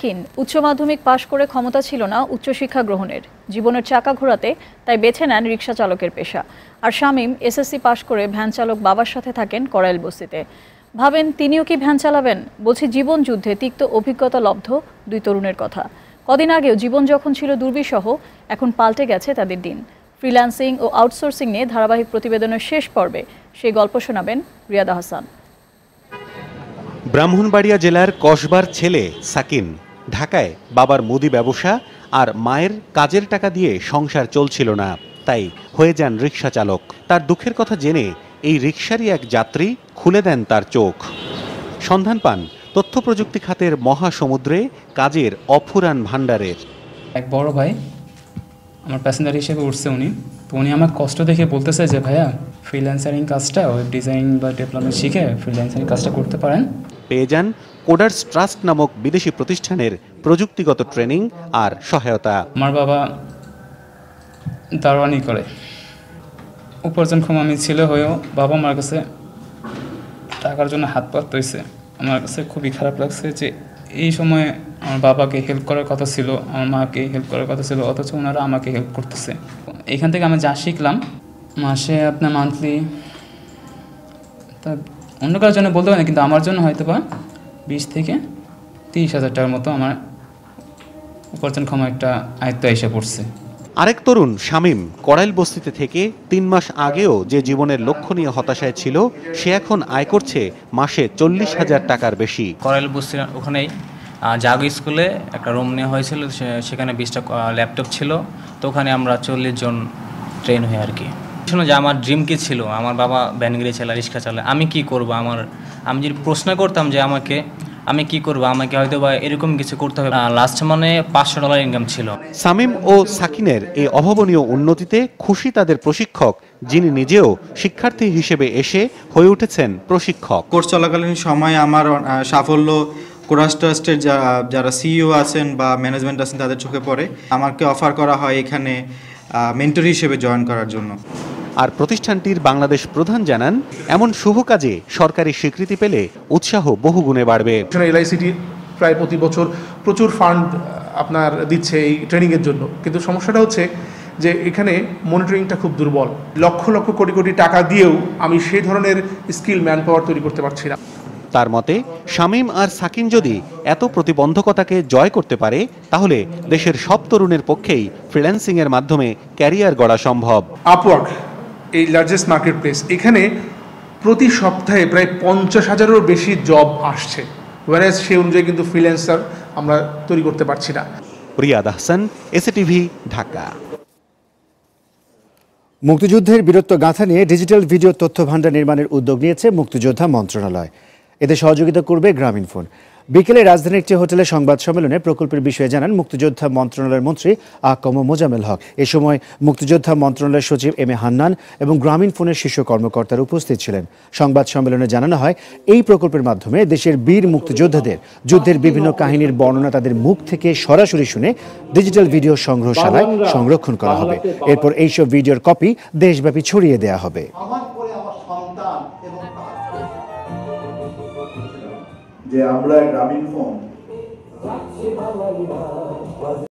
সাকিন উচ্চ মাধ্যমিক পাশ করে ক্ষমতা ছিল না উচ্চশিক্ষা গ্রহণের। জীবনের চাকা ঘোরাতে তাই বেছে নেন রিকশা চালকের পেশা। আর শামীম এসএসসি পাশ করে ভ্যান চালক বাবার সাথে থাকেন করাইল বস্তিতে। ভাবেন তিনিও কি ভ্যান চালাবেন? বলছি জীবন যুদ্ধে তিক্ত অভিজ্ঞতা লব্ধ দুই তরুণের কথা। কদিন আগেও জীবন যখন ছিল দুর্বিষহ, এখন পাল্টে গেছে তাদের দিন। ফ্রিল্যান্সিং ও আউটসোর্সিং নিয়ে ধারাবাহিক প্রতিবেদনের শেষ পর্বে সেই গল্প শোনাবেন রিয়াদা হাসান। ব্রাহ্মণবাড়িয়া জেলার কসবার ছেলে সাকিন ঢাকায় বাবার মুদি ব্যবসা আর মায়ের কাজের টাকা দিয়ে সংসার চলছিল না, তাই হয়ে যান রিকশা চালক। তার দুঃখের কথা জেনে এই রিকশারই এক যাত্রী খুলে দেন তার চোখ। সন্ধান পান তথ্য প্রযুক্তি খাতের মহাসমুদ্রে কাজের অফুরান ভাণ্ডারের। এক বড় ভাই আমার প্যাসেঞ্জার হিসেবে উঠছে তো উনি আমার কষ্ট দেখে বলতেছে যে ভাইয়া ফ্রিল্যান্সারিং কাজটা ওয়েব ডিজাইন বা ডেভেলপমেন্ট শিখে ফ্রিল্যান্সারিং কাজটা করতে পারেন। পেয়ে যান কোডার্স ট্রাস্ট নামক বিদেশি প্রতিষ্ঠানের প্রযুক্তিগত ট্রেনিং আর সহায়তা। আমার বাবা দারোয়ানি করে, উপার্জনক্ষম আমি ছেলে হয়েও বাবা মার কাছে টাকার জন্য হাত পাততেছে। আমার কাছে খুবই খারাপ লাগছে যে এই সময়ে আমার বাবাকে হেল্প করার কথা ছিল, আমার মাকে হেল্প করার কথা ছিল, অথচ ওনারা আমাকে হেল্প করতেছে। এখান থেকে আমি যা শিখলাম, মাসে আপনার মান্থলি, তা অন্য কারোর জন্য বলতে পারি না, কিন্তু আমার জন্য হয়তো বা 20 থেকে 30,000 টাকার মতো আমার উপার্জনক্ষম একটা আয়ত্ত এসে পড়ছে। আরেক তরুণ শামীম করাইল বস্তিতে থেকে 3 মাস আগেও যে জীবনের লক্ষ্য নিয়ে হতাশায় ছিল, সে এখন আয় করছে মাসে 40,000 টাকার বেশি। করাইল বস্তির ওখানেই জাগ স্কুলে একটা রুম নেওয়া হয়েছিল, সেখানে 20টা ল্যাপটপ ছিল। তো ওখানে আমরা 40 জন ট্রেন হই আর কি। শোনো যে আমার ড্রিম কি ছিল, আমার বাবা ভ্যানগাড়ি চালায়, রিক্সা চালায়, আমি কি করব? আমি যদি প্রশ্ন করতাম যে আমি কি করব, আমাকে হয়তো বা এরকম কিছু করতে হবে। লাস্ট মানে $500 ইনকাম ছিল। শামীম ও সাকিনের এই অভাবনীয় উন্নতিতে খুশি তাদের প্রশিক্ষক, যিনি নিজেও শিক্ষার্থী হিসেবে এসে হয়ে উঠেছেন প্রশিক্ষক। কোর্স চলাকালীন সময়ে আমার সাফল্য কোডার্স ট্রাস্টের যারা সিইও আছেন বা ম্যানেজমেন্ট আছেন তাদের চোখে পড়ে। আমাকে অফার করা হয় এখানে মেন্টর হিসেবে জয়েন করার জন্য। আর প্রতিষ্ঠানটির বাংলাদেশ প্রধান জানান, এমন শুভ কাজে সরকারি স্বীকৃতি পেলে উৎসাহ বহুগুণে বাড়বে। এলআইসিটি প্রায় প্রতি বছর প্রচুর ফান্ড আপনার দিচ্ছে এই ট্রেনিংয়ের জন্য, কিন্তু সমস্যাটা হচ্ছে যে এখানে মনিটরিংটা খুব দুর্বল। লক্ষ লক্ষ কোটি কোটি টাকা দিয়েও আমি সেই ধরনের স্কিল ম্যান পাওয়ার তৈরি করতে পারছি না। তার মতে শামীম আর সাকিন যদি এত প্রতিবন্ধকতাকে জয় করতে পারে, তাহলে দেশের সব তরুণের পক্ষেই ফ্রিল্যান্সিংয়ের মাধ্যমে ক্যারিয়ার গড়া সম্ভব। আপওয়ার্ক এই লার্জেস্ট মার্কেট প্লেস, এখানে প্রতি সপ্তাহে প্রায় 50,000-এরও বেশি জব আসছে, ওয়ারেজ সেই অনুযায়ী কিন্তু ফ্রিল্যান্সার আমরা তৈরি করতে পারছি না। রিয়াদ হাসান, এসএটিভি, ঢাকা। মুক্তিযুদ্ধের বীরত্ব গাথা নিয়ে ডিজিটাল ভিডিও তথ্য ভাণ্ডার নির্মাণের উদ্যোগ নিয়েছে মুক্তিযোদ্ধা মন্ত্রণালয়। এতে সহযোগিতা করবে গ্রামীণফোন। বিকেলে রাজধানীর একটি হোটেলে সংবাদ সম্মেলনে প্রকল্পের বিষয়ে জানান মুক্তিযোদ্ধা মন্ত্রণালয়ের মন্ত্রী আকম মোজাম্মেল হক। এ সময় মুক্তিযোদ্ধা মন্ত্রণালয়ের সচিব এম এ হান্নান এবং গ্রামীণফোনের শীর্ষ কর্মকর্তারা উপস্থিত ছিলেন। সংবাদ সম্মেলনে জানানো হয়, এই প্রকল্পের মাধ্যমে দেশের বীর মুক্তিযোদ্ধাদের যুদ্ধের বিভিন্ন কাহিনীর বর্ণনা তাদের মুখ থেকে সরাসরি শুনে ডিজিটাল ভিডিও সংগ্রহশালায় সংরক্ষণ করা হবে। এরপর এইসব ভিডিওর কপি দেশব্যাপী ছড়িয়ে দেওয়া হবে। যে আমরা গ্রামীণফোন